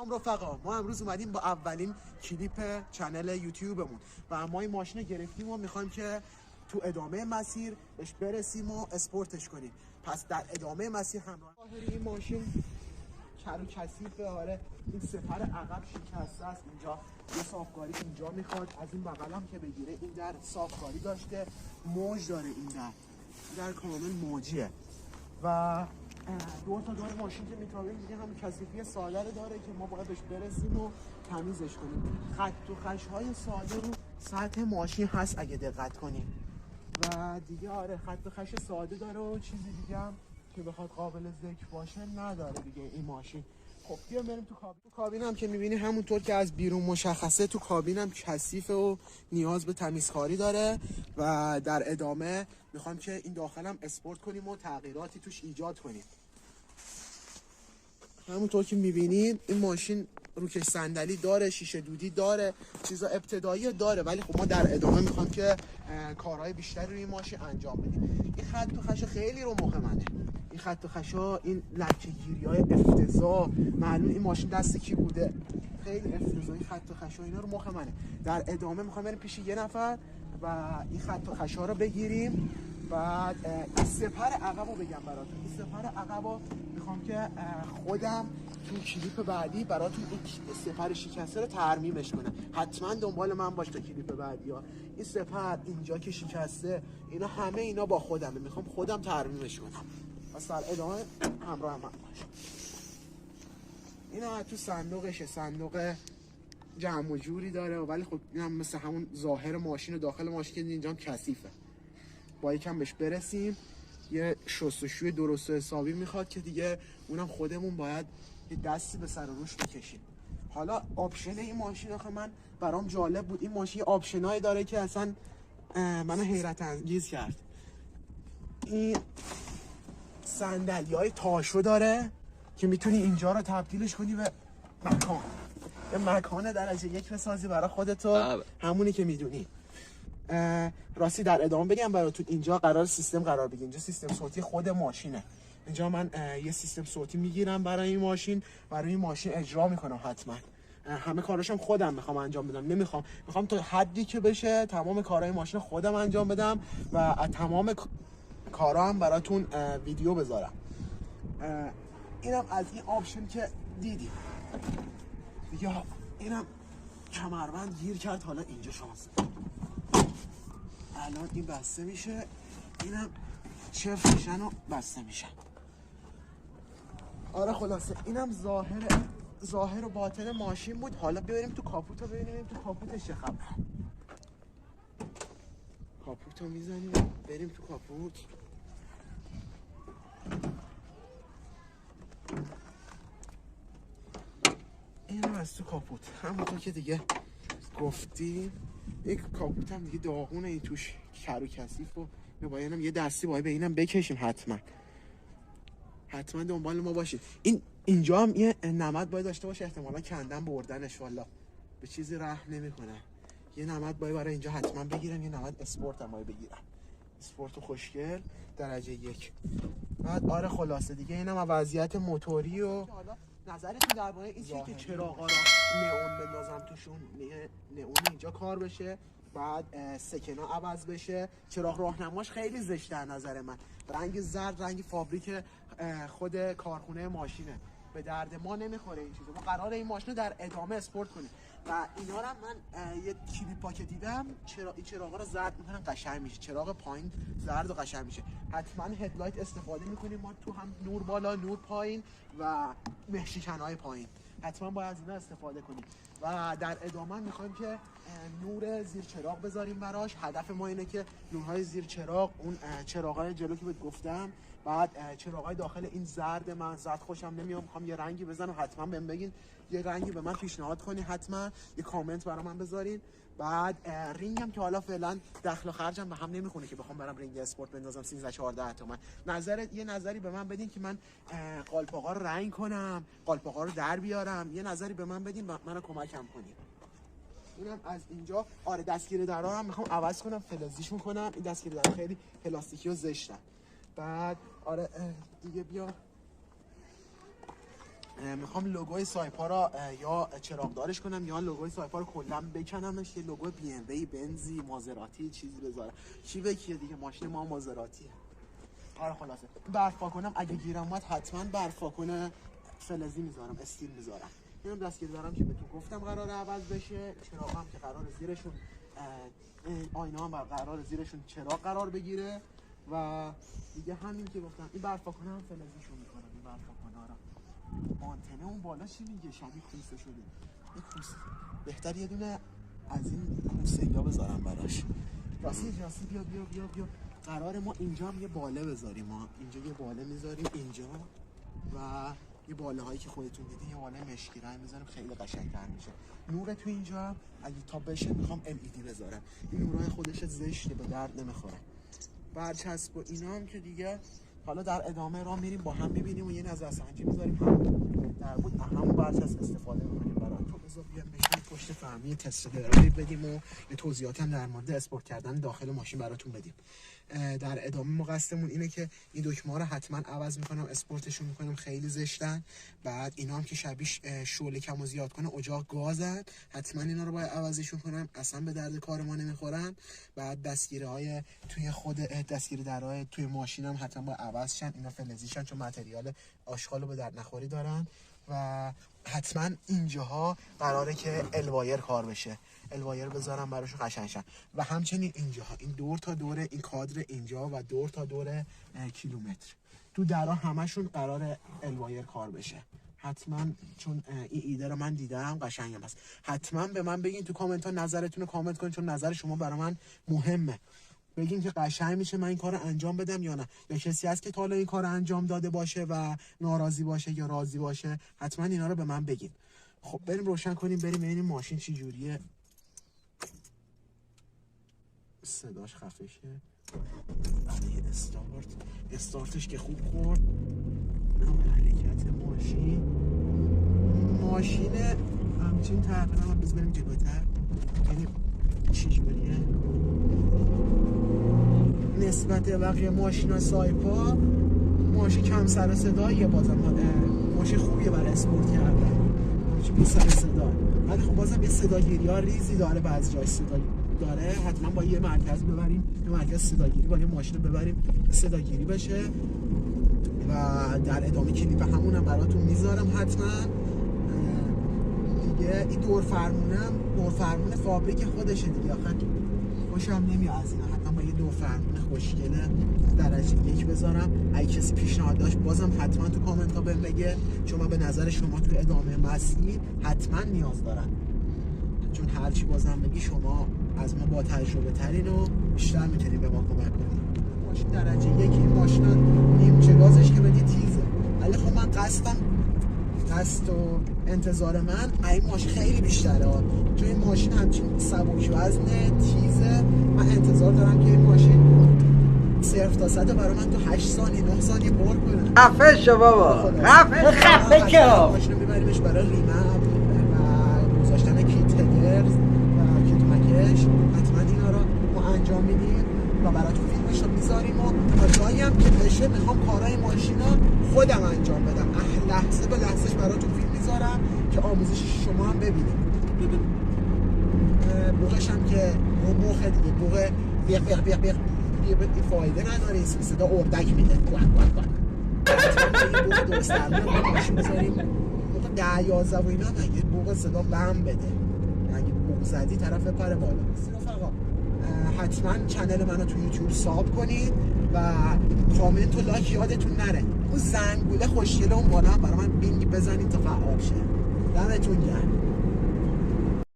سلام رفقا، ما امروز اومدیم با اولین کلیپ چنل یوتیوبمون و ما این ماشین رو گرفتیم و میخوایم که تو ادامه مسیر بهش برسیم و اسپورتش کنیم. پس در ادامه مسیر همراه این ماشین کرو کثیفه. آره این سپر عقب شکسته است، اینجا یه صافکاری اینجا میخواد، از این بغل هم که بگیره این در صافکاری داشته، موج داره، این در کامل موجیه و دور تا دور ماشین که میتابیم دیگه هم کثیفی ساده رو داره که ما باید بهش برسیم و تمیزش کنیم. خط و خش‌های ساده رو سطح ماشین هست اگه دقت کنیم و دیگه آره خط و خش ساده داره و چیزی دیگه هم که بخواد قابل ذکر باشه نداره دیگه این ماشین. خب بیا بریم تو کابین. تو کابین هم که میبینی همونطور که از بیرون مشخصه تو کابین هم کثیفه و نیاز به تمیزکاری داره و در ادامه میخوام که این داخل هم اسپورت کنیم و تغییراتی توش ایجاد کنیم. همونطور که میبینید این ماشین روکش صندلی داره، شیشه دودی داره، چیزا ابتدایی داره، ولی خب ما در ادامه میخوام که کارهای بیشتری روی این ماشین انجام بدیم. این خط و خش خیلی رو مخ منه، این خط و خشا، این لکه‌گیری‌های افتضاح، معلوم این ماشین دست کی بوده، خیلی افتضاحی خط و خشا اینا رو مخ منه. در ادامه میخوام بریم پیش یه نفر و این خط و خشا رو بگیریم. بعد این سپر عقب رو بگم براتون، این سپر عقب رو میخوام که خودم تو کلیپ بعدی براتون این سپر شکسته رو ترمیمش کنم. حتما دنبال من باش تا کلیپ بعدی ها. این سپر اینجا که شکسته، اینا همه اینا با خودمه، میخوام خودم ترمیمش کنم. پس در ادامه همراه من باش. اینا تو صندوقشه، صندوق جمع و جوری داره ولی خب اینم مثل همون ظاهر ماشین و داخل ماشین که اینجا کثیفه. با یکم بهش برسیم، یه شستشوی درست و حسابی میخواد که دیگه اونم خودمون باید یه دستی به سر و روش بکشیم. حالا آپشن این ماشین آخه من برام جالب بود، این ماشین آپشنایی داره که اصلا منو حیرت انگیز کرد. این صندلی‌های تاشو داره که میتونی اینجا رو تبدیلش کنی به مکان، یه مکان درجه یک بسازی برای خودتو، همونی که میدونی. راستی در ادامه بگم براتون، اینجا قرار سیستم قرار بگیره، اینجا سیستم صوتی خود ماشینه. اینجا من یه سیستم صوتی میگیرم برای این ماشین، برای این ماشین اجرا میکنم حتما. همه کاراشم خودم میخوام انجام بدم، میخوام تا حدی که بشه تمام کارهای ماشین خودم انجام بدم و از تمام کارا هم براتون ویدیو بذارم. اینم از این آپشن که دیدیم دیگه. اینم کمربند گیر کرد، حالا اینجا شانسه، الان این بسته میشه، اینم چفت میشن و بسته میشن. آره خلاصه اینم ظاهر و باطن ماشین بود. حالا بریم تو کاپوت رو ببینیم تو کاپوتش چه خبره. کاپوت رو میزنیم، بریم تو کاپوت. اینم از تو کاپوت، همونطور که دیگه گفتیم یک کاپوت هم دیگه داغونه، این توش کر و کثیف و باید یه دستی باید به اینم بکشیم. حتما دنبال ما باشید. اینجا هم یه نمد باید داشته باشه، احتمالا کندن بردنش، والا به چیزی رحم نمیکنه. یه نمد باید برای اینجا حتما بگیرم، یه نمد اسپورت هم باید بگیرم، اسپورت خوشگل درجه 1. بعد آره خلاصه دیگه اینم وضعیت موتوری. و حالا نظرتون درباره این چیه که چراغا رو نئون بندازم توشون، نئون اینجا کار بشه، بعد سکنا عوض بشه. چراغ راهنماش خیلی زشته از نظر من، رنگ زرد، رنگ فابریک خود کارخونه ماشینه، به درد ما نمیخوره این چیزا. ما قراره این ماشین رو در ادامه اسپورت کنیم و اینا رو من یه کلیپا که دیدم این چراغا رو زرد میکنن قشنگ میشه، چراغ پایین زرد و قشنگ میشه. حتما هدلایت استفاده میکنیم ما تو، هم نور بالا نور پایین و مهشیکنهای پایین، حتما باید از اینا استفاده کنیم. و در ادامه میخوایم که نور زیر چراغ بذاریم براش. هدف ما اینه که نورهای زیر چراغ، اون چراغای جلو که بهت گفتم، بعد چراغای داخل این زرد، من زرد خوشم نمیاد، میخوام یه رنگی بزنم. حتما بهم بگین یه رنگی به من پیشنهاد کنین، حتما یه کامنت برای من بذارین. بعد رینگم که حالا فعلا دخل و خرجم به هم نمیخونه که بخوام برم رینگ اسپورت بندازم 13 14 تومن. یه نظری به من بدین که من قالپاقا رو رنگ کنم، قالپاقا رو در بیارم. یه نظری به من بدین، منو کمکم کنین. اینم از اینجا. آره دستگیر درا هم میخوام عوض کنم، فلزیش میکنم. این دستگیر درا خیلی پلاستیکی و زشتن. بعد آره دیگه بیا میخوام لوگوی سایپا را یا چراغدارش کنم یا لوگوی سایپا رو کلا بکنمش، یه لوگو بی ام وی، بنزی، مازراتی چیزی بذارم. چی بکیه دیگه، ماشین ما مازراتیه. آره خلاصه برفا کنم اگه گیرم اومد حتما برفا کنه فلزی میذارم، استیل میذارم. اینم دستگیر دارم که بهتون گفتم قراره عوض بشه. چراغ هم که قراره زیرشون آینه هم قراره زیرشون چراغ قرار بگیره و دیگه همین که گفتم. این برفا کنه هم فلزیشون میکنم. این برفا کنه رو آنتنه اون بالا چی میگه، شبیه کوسه شده. این کوسه بهتر یه دونه از این کوسه یا بذارم براش. راستی بیا قرار ما اینجا هم یه باله بذاریم. ما اینجا یه باله میذاریم اینجا و یه باله هایی که خودتون دیدین، یه باله مشکی رنگ میذاریم، خیلی قشنگ‌تر میشه. نور تو اینجا اگه تا بشه میخوام LED بذارم. این نورای خودش زشته، به درد نمیخوره. برچسب و اینا هم که دیگه حالا در ادامه راه میریم با هم میبینیم و یه نظرسنجی میذاریم در بود همون برچسب استفاده میکنیم برای تو. بذار بیام بشیم پشت فهمی تست درایو بدیم و یه توضیحات هم در مورد اسپورت کردن داخل ماشین براتون بدیم. در ادامه ما قصدمون اینه که این دکمه ها رو حتما عوض میکنم، اسپورتشون میکنم، خیلی زشتن. بعد اینا هم که شبیه شعله کم و زیاد کنه اجاق گازن، حتما اینا رو باید عوضشون کنم، اصلا به درد کار ما نمیخورن. بعد دستگیره های توی خود دستگیره درهای توی ماشینم حتما باید عوض شن، اینا فلزیشن چون متریال آشغال رو به درد نخوری دارن. و حتما اینجاها قراره که الوایر کار بشه، الوایر بذارم براش قشنگشن. و همچنین اینجاها این دور تا دور این کادر اینجا و دور تا دور کیلومتر تو درا همشون قراره الوایر کار بشه حتما، چون این ایده رو من دیدم قشنگم هست. حتما به من بگین تو کامنت ها، نظرتون رو کامنت کنین چون نظر شما برای من مهمه. بگین که قشنگ میشه من این کار رو انجام بدم یا نه، یا کسی هست که تا حالا این کار رو انجام داده باشه و ناراضی باشه یا راضی باشه، حتما اینا رو به من بگین. خب بریم روشن کنیم، بریم ببینیم ماشین چی جوریه. صداش خفشه برای استارتش که خوب خورد. حرکت ماشین همچین تقریبا هم بزنیم جلوتر یعنی چی جوریه نسبت بقیه ماشینا سایپا. ماشین کم سر و صداییه، بازم ماشین خوبیه برای اسپورت کردن، ماشین بی سر صدا، ولی خب بازم یه صداگیری ها ریزی داره، بعضی جای صدا داره. حتما با یه مرکز ببریم، یه مرکز صداگیری با یه ماشین رو ببریم صداگیری بشه. و در ادامه کلیپ همونم براتون میذارم حتما دیگه. این دور فرمون فابریک خودشه دیگه، آخه خوشم نمیاد از اینا. حتما با یه دور فرمون خوشگل درجه 1 بذارم. اگه کسی پیشنهاد داشت بازم حتما تو کامنت ها بهم بگه، چون من به نظر شما تو ادامه مسیر حتما نیاز دارم، چون هرچی بازم بگی شما از ما با تجربه ترین و بیشتر میتونید به ما کمک کنید. ماشین درجه 1 این ماشین نیمچه گازش که بدی تیزه، ولی خب من قصد و انتظار من این ماشین خیلی بیشتره، چون این ماشین همچین سبک وزنه تیزه. من انتظار دارم که این ماشین 0 تا 100 برای من تو 8 ثانیه 9 ثانیه پر کنه. خفه شو بابا، خفه که ماشین رو میبریمش برای ریمپ و گذاشتن کیت هدرز و کیت مکش. حتما اینا رو ما انجام میدیم و براتون فیلمش رو میذاریم و تا جایی هم که بشه میخوام کارهای ماشینا خودم انجام بدم، لحظه به لحظهش براتون فیلم میذارم که آموزش شما هم ببینید. بوقش هم که بوقه دیگه، بوقه بیق این فایده نداره، این صدا اردک میده. بوقه درست درمون رو ماشین بذاریم بوقه 10-11 و اینا نگه، بوقه صدا بم بده، اگه بوق زدی طرف پر بالا. رفقا حتما چنل منو تو یوتیوب ساب کنید و کامنت و لایک یادتون نره. اون زنگوله خوشگله اون بالا هم برای من بینگ بزنید تا فعال شه. دمتون گرم.